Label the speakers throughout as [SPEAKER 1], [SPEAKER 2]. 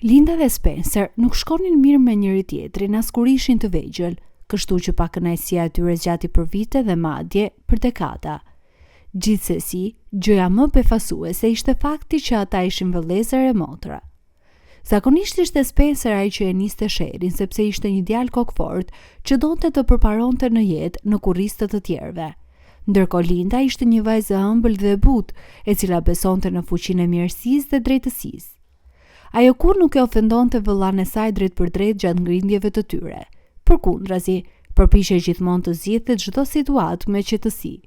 [SPEAKER 1] Linda dhe Spencer nuk shkonin mirë me njëri tjetrin as kur ishin të vegjël, kështu që pa kënaqësia e tyre zgjati për vite dhe madje për dekada. Gjithsesi, gjëja më befasuese ishte fakti që ata ishin vëllezër e motra. Zakonisht ishte Spencer ai që e niste sherrin sepse ishte një djalë kokfort që donte të përparonte në jetë në kurrizë të tjerëve. Ndërkohë Linda ishte një vajzë e ëmbël dhe e butë, e cila besonte në fuqinë e mirësisë dhe drejtësisë. Ajo kur nuk e ofendonte vëllain e saj drejt për drejt gjatë ngritjeve të tyre. Përkundrazi, përpiqej gjithmonë të zgjidhte çdo situatë me qetësi.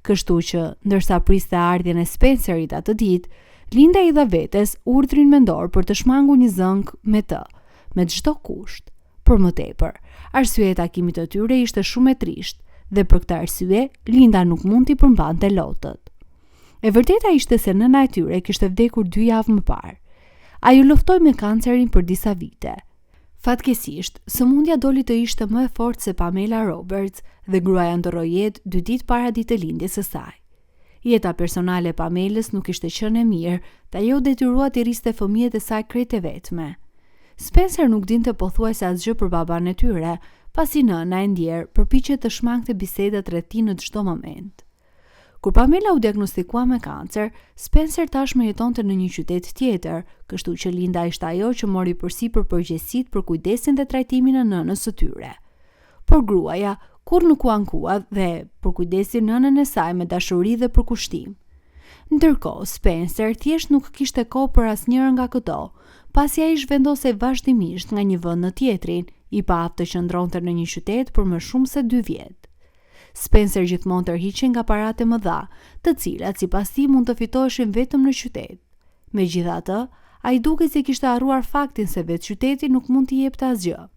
[SPEAKER 1] Kështu që, ndërsa priste ardhjen e Spencerit atë ditë, Linda i dha vetes urdhrin mendor për të shmangur një zënk me të, me çdo kusht. Por më tepër, arsyeja e takimit të tyre ishte shumë e trisht, dhe për këtë arsye Linda nuk mund t'i përmbante lotët. E vërteta ishte se nëna e tyre kishte vdekur 2 javë më parë. Ajo luftoi me kancerin për disa vite. Fatkeqësisht, sëmundja doli të ishte më e fortë se Pamela Roberts dhe gruaja ndorroi jetë 2 ditë para ditëlindjes së saj. Jeta personale e Pamelës nuk ishte qenë e mirë, dhe ajo detyrua të rriste fëmijët e saj krejt e vetme. Spencer nuk dinte pothuajse asgjë për baban e tyre, pasi nëna e ndjer përpiqej të shmangte bisedat rreth tij në çdo moment. Kur Pamela u diagnostikua me kancer, Spencer tashmë jetonte në një qytet tjetër, kështu që Linda ishte ajo që mori përsipër përgjegjësitë për kujdesin dhe trajtimin e nënës së tyre. Por gruaja kur nuk u ankua dhe përkujdesi nënën e saj me dashuri dhe përkushtim. Ndërkohë, Spencer thjesht nuk kishte kohë për asnjëra nga këto, pasi ai zhvendosej vazhdimisht nga një vend në tjetrin, i pa të qëndronte në një qytet për më shumë se 2 vjet. Spencer gjithmonë tërhiqej nga paratë e mëdha, të cilat sipas tij mund të fitoheshin vetëm në qytet. Megjithatë, ai dukej se kishte harruar faktin se vetë qyteti nuk mund t'i jepte asgjë.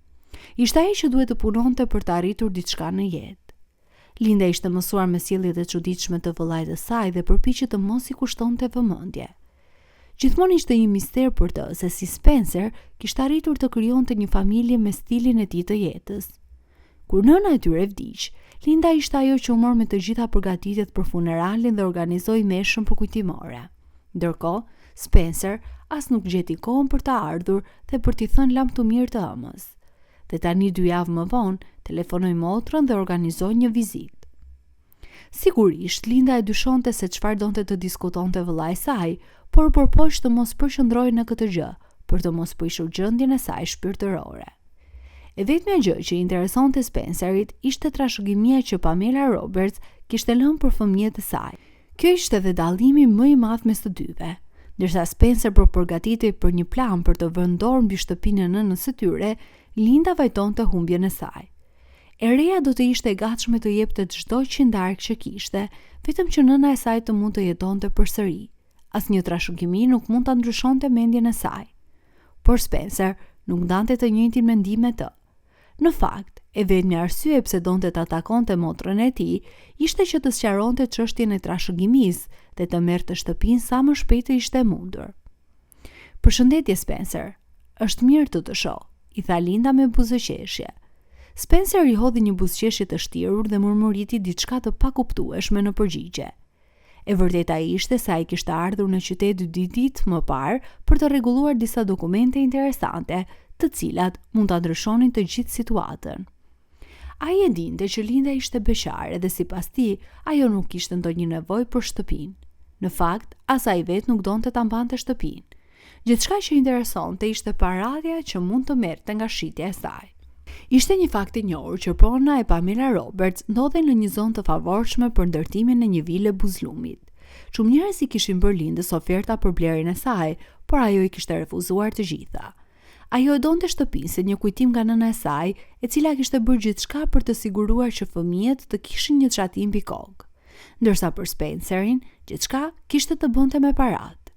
[SPEAKER 1] Ishte ai që duhet të punonte për të arritur diçka në jetë. Linda ishte mësuar me sjelljet e çuditshme të vëllait të saj dhe përpiqej të mos i kushtonte vëmendje. Gjithmonë ishte një mister për të se si Spencer kishte arritur të krijonte një familje me stilin e tij të jetës. Kur nëna e tyre vdiq, Linda ishte ajo që u mor me të gjitha përgatitjet për funeralin dhe organizoi meshën përkujtimore. Ndërkohë, Spencer as nuk gjeti kohën për të ardhur dhe për t'i thënë lam të mirë të ëmës. Dhe tani 2 javë më vonë, telefonoi motrën dhe organizoi një vizitë. Sigurisht, Linda e dyshonte se çfarë donte të diskutonte vëllai i saj, por përpoq të mos përqendrohej në këtë gjë, për të mos prishur gjendjen e saj shpirtërore. E vetmja gjë që interesonte Spencerit ishte trashëgimia që Pamela Roberts kishte lënë për fëmijët e saj. Kjo ishte edhe dallimi më i madh mes të dyve. Ndërsa Spencer po përgatitej për një plan për të vënë dorë mbi shtëpinë e nënës së tyre, Linda vajtonte humbjen e saj. E reja do të ishte e gatshme të jepte çdo qindark që kishte, vetëm që nëna e saj të mund të jetonte përsëri. Asnjë trashëgimi nuk mund ta ndryshonte mendjen e saj. Por Spencer nuk ndante të njëjtin mendim me të. Në fakt, e vetmja arsye pse donte ta takonte motrën e tij ishte që të sqaronte çështjen e trashëgimisë dhe të merrte shtëpinë sa më shpejt të ishte mundur. "Përshëndetje Spencer, është mirë të shoh", i tha Linda me buzëqeshje. Spencer i hodhi një buzëqeshje të shtirur dhe murmuriti diçka të pakuptueshme në përgjigje. E vërteta ishte se ai kishte ardhur në qytet 2 ditë më parë për të rregulluar disa dokumente interesante, të cilat mund ta ndryshonin të gjithë situatën. Ai e dinte që Linda ishte beqare dhe sipas tij, ajo nuk kishte ndonjë nevojë për shtëpinë. Në fakt, as ai vetë nuk donte ta mbante shtëpinë. Gjithçka që interesonte ishte paradhja që mund të merrte nga shitja e saj. Ishte një fakt i njohur që prona e Pamela Roberts ndodhej në një zonë të favorshme për ndërtimin e një vile buzëllumit. Shumë njerëz i kishin bërë Lindës oferta për blerjen e saj, por ajo i kishte refuzuar të gjitha. Ajo e donte shtëpinë si një kujtim nga nëna e saj, e cila kishte bërë gjithçka për të siguruar që fëmijët të kishin një çatim mbi kokë. Ndërsa për Spencerin, gjithçka kishte të bënte me paratë.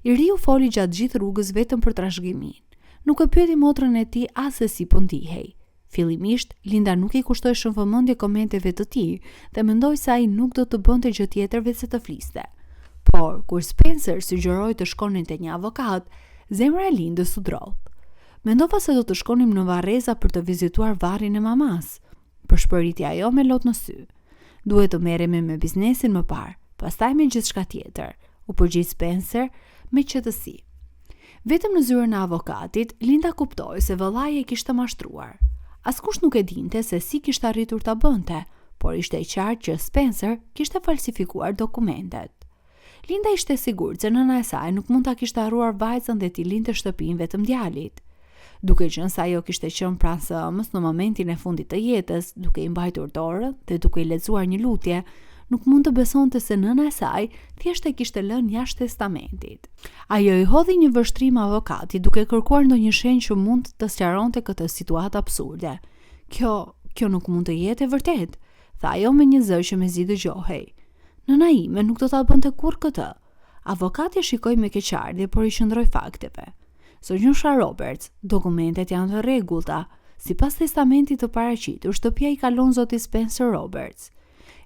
[SPEAKER 1] I riu foli gjatë gjithë rrugës vetëm për trashëgimin. Nuk e pyeti motrën e tij as se si po ndihej. Fillimisht, Linda nuk i kushtoi shumë vëmendje komenteve të tij dhe mendoi se ai nuk do të bënte gjë tjetër veçse të fliste. Por kur Spencer sugjeroi të shkonin te një avokat, zemra e Lindës u drodh. Mendova se do të shkonim në Varreza për të vizituar varrin e mamas, përshpëriti ajo me lot në sy. Duhet të merremi me biznesin më parë, pastaj me gjithçka tjetër, u përgjigj Spencer me qetësi. Vetëm në zyrën e avokatit, Linda kuptoi se vëllai e kishte mashtruar. Askush nuk e dinte se si kishte arritur ta bënte, por ishte e qartë që Spencer kishte falsifikuar dokumentet. Linda ishte sigurt se nëna e saj nuk mund ta kishte harruar vajzën dhe t'i linte shtëpinë vetëm djalit. Duke qenë se ajo kishte qenë pranë së ëmës në momentin e fundit të jetës, duke i mbajtur dorën dhe duke i lexuar një lutje, nuk mund të besonte se nëna e saj thjesht e kishte lënë jashtë testamentit. Ajo i hodhi një vështrim avokatit duke kërkuar ndonjë shenjë që mund të sqaronte këtë situatë absurde. Kjo nuk mund të jetë e vërtetë, tha ajo me një zë që mezi dëgjohej. Nëna ime nuk do ta bënte kurrë këtë. Avokati shikoi me keqardhje, por i qëndroi fakteve. Zonjusha Roberts, dokumentet janë të rregullta. Sipas testamentit të paraqitur, shtëpia i kalon zotit Spencer Roberts.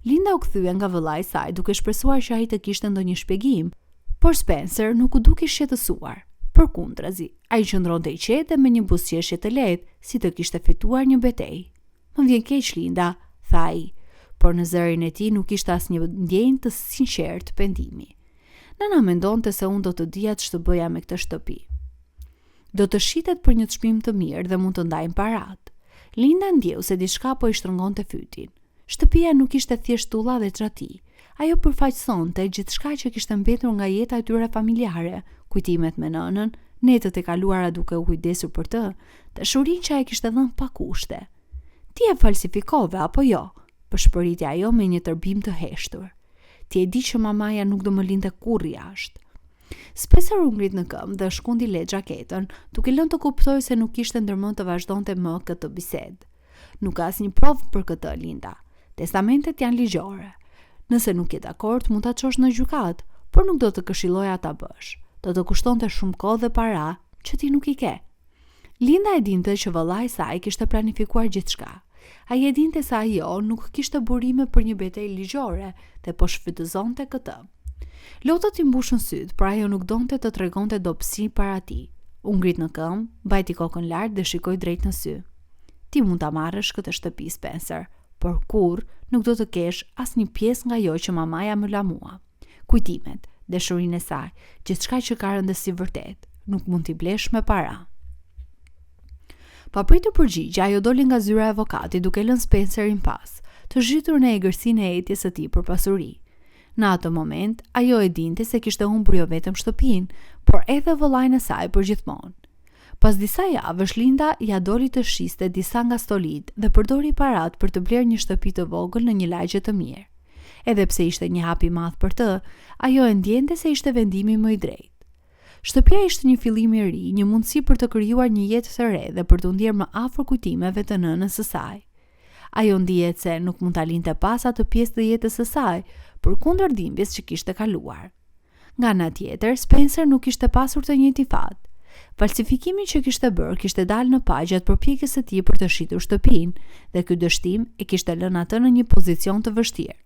[SPEAKER 1] Linda u kthye nga vëllai i saj duke shpresuar që ai të kishte ndonjë shpjegim, por Spencer nuk u duki shqetësuar. Përkundrazi, ai qëndronte i qetë me një buzëqeshje të lehtë, si të kishte fituar një betejë. "Më vjen keq, Linda," tha ai, por në zërin e tij nuk ishte asnjë ndjenjë të sinqertë pendimi. Nëna mendonte se unë do të dija ç'të bëja me këtë shtëpi. Do të shitet për një çmim të mirë dhe mund të ndajmë parat. Linda ndjeu se diçka po i shtrëngonte fytin. Shtëpia nuk ishte thjesht tulla dhe xhati. Ajo përfaqësonte gjithçka që kishte mbetur nga jeta e tyre familjare, kujtimet me nënën, netët e kaluara duke u kujdesur për të, dashurinë që ai kishte dhënë pa kushte. "Ti e falsifikove apo jo?" përshpëriti ajo me një tërbim të heshtur. "Ti e di që mamaja nuk do më linte kurrë jashtë." Spencer u ngrit në këmbë dhe shkundi le xhaketën, duke lënë të kuptojë se nuk kishte ndërmend të vazhdonte më këtë bisedë. "Nuk ka asnjë provë për këtë, Linda. Testamentet janë ligjore. Nëse nuk je dakord, mund ta çosh në gjykatë, por nuk do të këshilloja ta bësh. Do të kushtonte shumë kohë dhe para që ti nuk i ke." Linda e dinte që vëllai i saj kishte planifikuar gjithçka. Ai e dinte se ajo nuk kishte burime për një betejë ligjore dhe po shfrytëzonte këtë. Lotët i mbushën syt, por ajo nuk donte të tregonte dobësi para tij. U ngrit në këmbë, mbajti kokën lart dhe shikoi drejt në sy. "Ti mund ta marrësh këtë shtëpi, Spencer, por kurrë nuk do të kesh asnjë pjesë nga ajo që mamaja më la mua. Kujtimet, dashurinë e saj, gjithçka që ka rëndësi vërtet, nuk mund t'i blesh me para." Pa pritur përgjigje, ajo doli nga zyra e avokatit duke lënë Spencerin pas, të zhytur në egërsinë e etjes së tij për pasuri. Në atë moment, ajo e dinte se kishte humbur jo vetëm shtëpinë, por edhe vëllain e saj përgjithmonë. Pas disa javësh, Linda ja doli të shiste disa nga stolit dhe përdori parat për të blerë një shtëpi të vogël në një lagje të mirë. Edhe pse ishte një hap i madh për të, ajo e ndjente se ishte vendimi më i drejtë. Shtëpia ishte një fillim i ri, një mundësi për të krijuar një jetë të re dhe për të ndjerë më afër kujtimeve të nënës së saj. Ajo ndihet se nuk mund ta linte pas atë pjesë të jetës së saj, përkundër dhimbjes që kishte kaluar. Nga ana tjetër, Spencer nuk kishte pasur të njëjtin fat. Falsifikimin që kishte bërë kishte dalë në paqet përpjekjes së tij për të shitur shtëpinë, dhe ky dështim e kishte lënë atë në një pozicion të vështirë.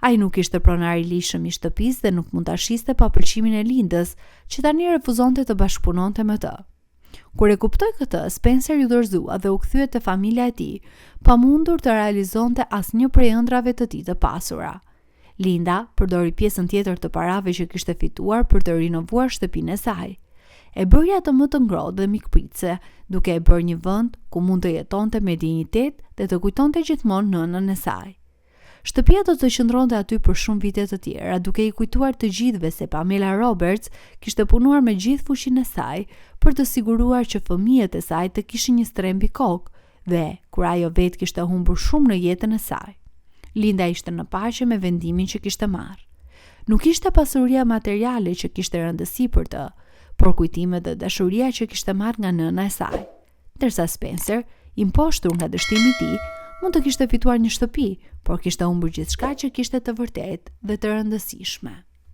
[SPEAKER 1] Ai nuk ishte pronar i lishëm i shtëpisë dhe nuk mund ta shiste pa pëlqimin e Lindës, që tani refuzonte të bashkëpunonte me të. Kur e kuptoi këtë, Spencer ju dorëzua dhe u kthye te familja e tij, pamundur të realizonte asnjë prej ëndrave të tij të pasura. Linda përdori pjesën tjetër të parave që kishte fituar për të rinovuar shtëpinë e saj. E bëri atë më të ngrohtë dhe mikpritse, duke e bërë një vend ku mund të jetonte me dinjitet dhe të kujtonte gjithmonë nënën e saj. Shtëpia do të qëndronte aty për shumë vite të tjera, duke i kujtuar të gjithëve se Pamela Roberts kishte punuar me gjithë fuqinë e saj për të siguruar që fëmijët e saj të kishin një strem mbi kokë, dhe kur ajo vetë kishte humbur shumë në jetën e saj. Linda ishte në paqe me vendimin që kishte marrë. Nuk ishte pasuria materiale që kishte rëndësi për të, por kujtimet dhe dashuria që kishte marrë nga nëna e saj. Ndërsa Spencer, i mposhtur nga dështimi i tij, mund të kishte fituar një shtëpi, por kishte humbur gjithçka që kishte të vërtetë dhe të rëndësishme.